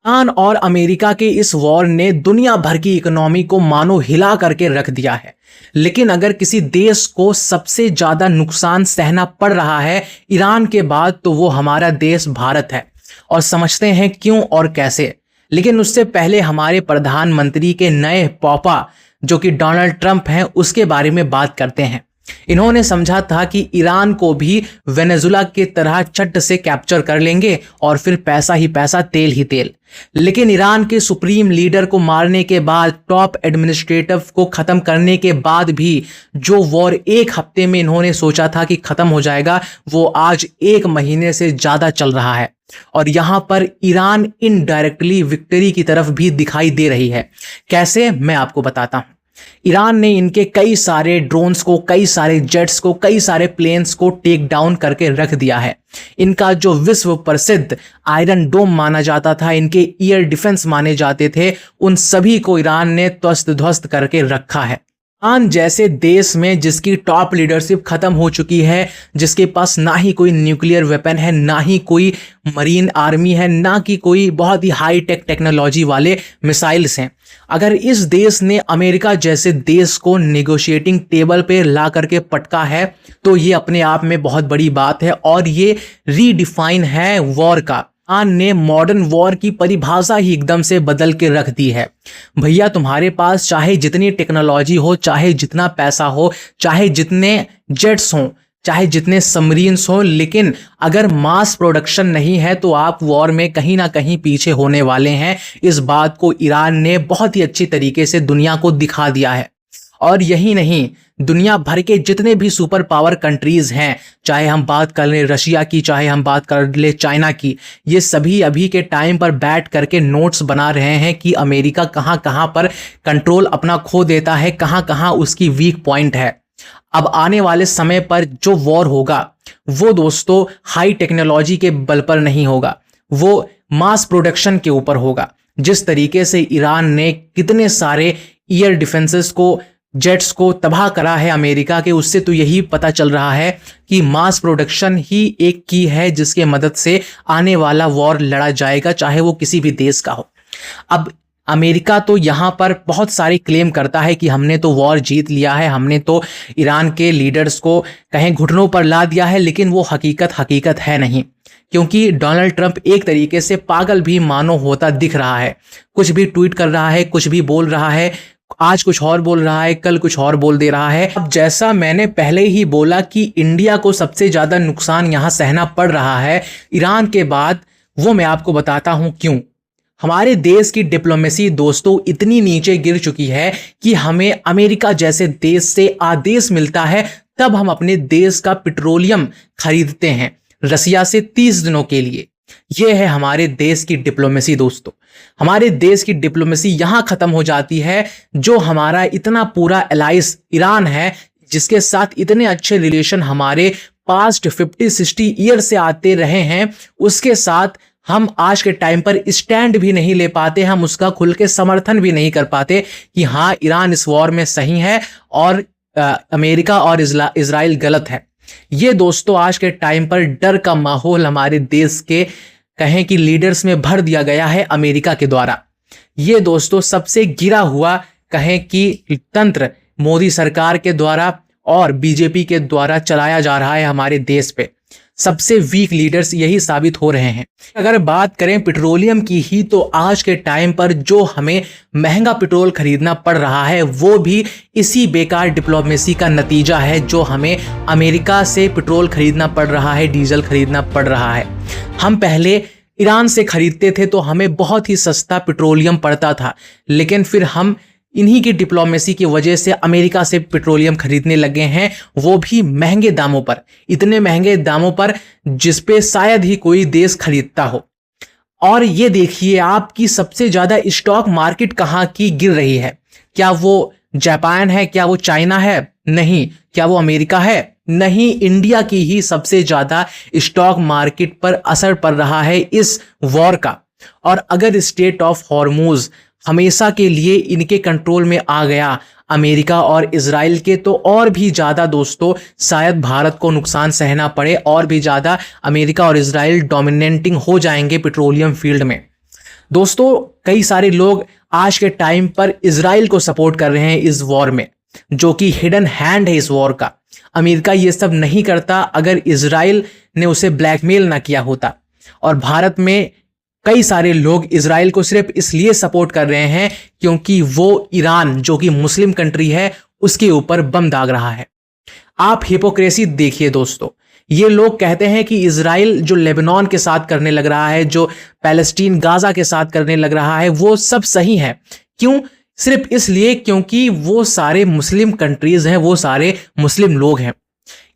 Iran और America के इस वॉर ने दुनिया भर की इकोनॉमी को मानो हिला करके रख दिया है। लेकिन अगर किसी देश को सबसे ज्यादा नुकसान सहना पड़ रहा है ईरान के बाद, तो वो हमारा देश भारत है। और समझते हैं क्यों और कैसे। लेकिन उससे पहले हमारे प्रधानमंत्री के नए पापा जो कि डोनाल्ड ट्रंप हैं, उसके बारे में बात करते हैं। इन्होंने समझा था कि ईरान को भी वेनेजुला की तरह चट से कैप्चर कर लेंगे और फिर पैसा ही पैसा, तेल ही तेल। लेकिन ईरान के सुप्रीम लीडर को मारने के बाद, टॉप एडमिनिस्ट्रेटिव को खत्म करने के बाद भी जो वॉर एक हफ्ते में इन्होंने सोचा था कि खत्म हो जाएगा, वो आज 1 महीने से ज्यादा चल रहा है। और यहां पर ईरान इनडायरेक्टली विक्ट्री की तरफ भी दिखाई दे रही है। कैसे, मैं आपको बताता हूं। ईरान ने इनके कई सारे ड्रोन्स को, कई सारे जेट्स को, कई सारे प्लेन्स को टेक डाउन करके रख दिया है। इनका जो विश्व प्रसिद्ध आयरन डोम माना जाता था, इनके एयर डिफेंस माने जाते थे, उन सभी को ईरान ने ध्वस्त ध्वस्त करके रखा है। ईरान जैसे देश में जिसकी टॉप लीडरशिप खत्म हो चुकी है, जिसके पास ना ही कोई न्यूक्लियर वेपन है, ना ही कोई मरीन आर्मी है, ना कि कोई बहुत ही हाई टेक टेक्नोलॉजी वाले मिसाइल्स हैं, अगर इस देश ने अमेरिका जैसे देश को नेगोशिएटिंग टेबल पे ला करके पटका है, तो ये अपने आप में बहुत बड़ी बात है। और ये रीडिफाइन है वॉर का। ईरान ने मॉडर्न वॉर की परिभाषा ही एकदम से बदल के रख दी है। भैया, तुम्हारे पास चाहे जितनी टेक्नोलॉजी हो, चाहे जितना पैसा हो, चाहे जितने जेट्स हों, चाहे जितने सबमरीन्स हो, लेकिन अगर मास प्रोडक्शन नहीं है तो आप वॉर में कहीं ना कहीं पीछे होने वाले हैं। इस बात को ईरान ने बहुत ही अच्छी तरीके से दुनिया को दिखा दिया है। और यही नहीं, दुनिया भर के जितने भी सुपर पावर कंट्रीज हैं, चाहे हम बात कर लें रशिया की, चाहे हम बात कर लें चाइना की, ये सभी अभी के टाइम पर बैठ करके नोट्स बना रहे हैं कि अमेरिका कहां कहां पर कंट्रोल अपना खो देता है, कहां कहां उसकी वीक पॉइंट है। अब आने वाले समय पर जो वॉर होगा, वो दोस्तों हाई टेक्नोलॉजी के बल पर नहीं होगा, वो मास प्रोडक्शन के ऊपर होगा। जिस तरीके से ईरान ने कितने सारे एयर डिफेंसेस को, जेट्स को तबाह करा है अमेरिका के, उससे तो यही पता चल रहा है कि मास प्रोडक्शन ही एक की है जिसके मदद से आने वाला वॉर लड़ा जाएगा, चाहे वो किसी भी देश का हो। अब अमेरिका तो यहाँ पर बहुत सारे क्लेम करता है कि हमने तो वॉर जीत लिया है, हमने तो ईरान के लीडर्स को कहीं घुटनों पर ला दिया है, लेकिन वो हकीकत है नहीं। क्योंकि डोनाल्ड ट्रंप एक तरीके से पागल भी मानो होता दिख रहा है। कुछ भी ट्वीट कर रहा है, कुछ भी बोल रहा है, आज कुछ और बोल रहा है, कल कुछ और बोल दे रहा है। अब जैसा मैंने पहले ही बोला कि इंडिया को सबसे ज्यादा नुकसान यहां सहना पड़ रहा है ईरान के बाद, वो मैं आपको बताता हूं क्यों। हमारे देश की डिप्लोमेसी दोस्तों इतनी नीचे गिर चुकी है कि हमें अमेरिका जैसे देश से आदेश मिलता है, तब हम अपने देश का पेट्रोलियम खरीदते हैं रसिया से 30 दिनों के लिए। यह है हमारे देश की डिप्लोमेसी दोस्तों। हमारे देश की डिप्लोमेसी यहां खत्म हो जाती है जो हमारा इतना पूरा एलाइस ईरान है, जिसके साथ इतने अच्छे रिलेशन हमारे पास्ट 50-60 ईयर से आते रहे हैं, उसके साथ हम आज के टाइम पर स्टैंड भी नहीं ले पाते, हम उसका खुल के समर्थन भी नहीं कर पाते कि हाँ, ईरान इस वॉर में सही है और अमेरिका और इजराइल गलत है। ये दोस्तों आज के टाइम पर डर का माहौल हमारे देश के कहें कि लीडर्स में भर दिया गया है अमेरिका के द्वारा। ये दोस्तों सबसे गिरा हुआ कहें कि तंत्र मोदी सरकार के द्वारा और बीजेपी के द्वारा चलाया जा रहा है हमारे देश पे। सबसे वीक लीडर्स यही साबित हो रहे हैं। अगर बात करें पेट्रोलियम की ही, तो आज के टाइम पर जो हमें महंगा पेट्रोल खरीदना पड़ रहा है, वो भी इसी बेकार डिप्लोमेसी का नतीजा है जो हमें अमेरिका से पेट्रोल खरीदना पड़ रहा है, डीजल खरीदना पड़ रहा है। हम पहले ईरान से खरीदते थे तो हमें बहुत ही सस्ता पेट्रोलियम पड़ता था, लेकिन फिर हम इन्हीं की डिप्लोमेसी की वजह से अमेरिका से पेट्रोलियम खरीदने लगे हैं, वो भी महंगे दामों पर, इतने महंगे दामों पर जिस पे शायद ही कोई देश खरीदता हो। और ये देखिए आपकी सबसे ज्यादा स्टॉक मार्केट कहाँ की गिर रही है। क्या वो जापान है? क्या वो चाइना है? नहीं। क्या वो अमेरिका है? नहीं। इंडिया की ही सबसे ज्यादा स्टॉक मार्केट पर असर पड़ रहा है इस वॉर का। और अगर स्टेट ऑफ हॉर्मुज हमेशा के लिए इनके कंट्रोल में आ गया अमेरिका और इजराइल के, तो और भी ज्यादा दोस्तों शायद भारत को नुकसान सहना पड़े, और भी ज्यादा अमेरिका और इजराइल डोमिनेटिंग हो जाएंगे पेट्रोलियम फील्ड में। दोस्तों, कई सारे लोग आज के टाइम पर इजराइल को सपोर्ट कर रहे हैं इस वॉर में, जो कि हिडन हैंड है इस वॉर का। अमेरिका ये सब नहीं करता अगर इजराइल ने उसे ब्लैकमेल ना किया होता। और भारत में कई सारे लोग इजराइल को सिर्फ इसलिए सपोर्ट कर रहे हैं क्योंकि वो ईरान, जो कि मुस्लिम कंट्री है, उसके ऊपर बम दाग रहा है। आप हिपोक्रेसी देखिए दोस्तों। ये लोग कहते हैं कि इजराइल जो लेबनान के साथ करने लग रहा है, जो पैलेस्टीन गाजा के साथ करने लग रहा है, वो सब सही है। क्यों? सिर्फ इसलिए क्योंकि वो सारे मुस्लिम कंट्रीज हैं, वो सारे मुस्लिम लोग हैं।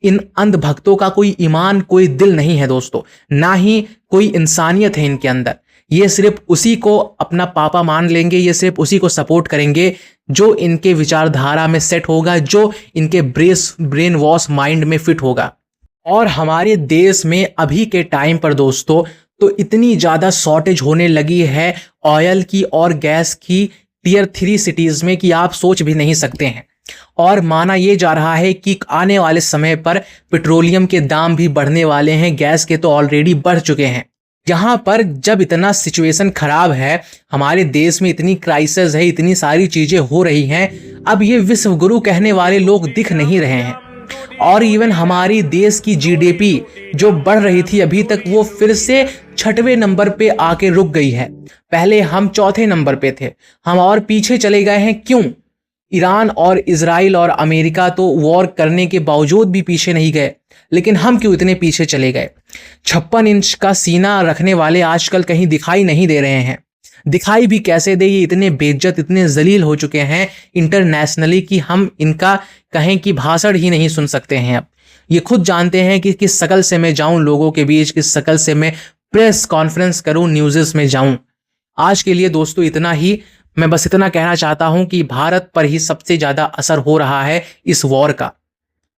इन अंधभक्तों का कोई ईमान, कोई दिल नहीं है दोस्तों, ना ही कोई इंसानियत है इनके अंदर। ये सिर्फ उसी को अपना पापा मान लेंगे, ये सिर्फ उसी को सपोर्ट करेंगे जो इनके विचारधारा में सेट होगा, जो इनके ब्रेन वॉश माइंड में फिट होगा। और हमारे देश में अभी के टाइम पर दोस्तों तो इतनी ज़्यादा शॉर्टेज होने लगी है ऑयल की और गैस की टियर 3 सिटीज़ में कि आप सोच भी नहीं सकते हैं। और माना यह जा रहा है कि आने वाले समय पर पेट्रोलियम के दाम भी बढ़ने वाले हैं, गैस के तो ऑलरेडी बढ़ चुके हैं। यहाँ पर जब इतना सिचुएशन खराब है, हमारे देश में इतनी क्राइसिस है, इतनी सारी चीज़ें हो रही हैं, अब ये विश्व गुरु कहने वाले लोग दिख नहीं रहे हैं। और इवन हमारी देश की जीडीपी जो बढ़ रही थी अभी तक, वो फिर से 6वें नंबर पे आके रुक गई है। पहले हम 4थे नंबर पे थे, हम और पीछे चले गए हैं। क्यों? ईरान और इजराइल और अमेरिका तो वॉर करने के बावजूद भी पीछे नहीं गए, लेकिन हम क्यों इतने पीछे चले गए? 56 इंच का सीना रखने वाले आजकल कहीं दिखाई नहीं दे रहे हैं। दिखाई भी कैसे दे? ये इतने बेइज्जत, इतने जलील हो चुके हैं इंटरनेशनली कि हम इनका कहें कि भाषण ही नहीं सुन सकते हैं। अब ये खुद जानते हैं कि किस शकल से मैं जाऊं लोगों के बीच, किस शकल से मैं प्रेस कॉन्फ्रेंस करूं, न्यूज़ेस में जाऊं। आज के लिए दोस्तों इतना ही। मैं बस इतना कहना चाहता हूं कि भारत पर ही सबसे ज़्यादा असर हो रहा है इस वॉर का।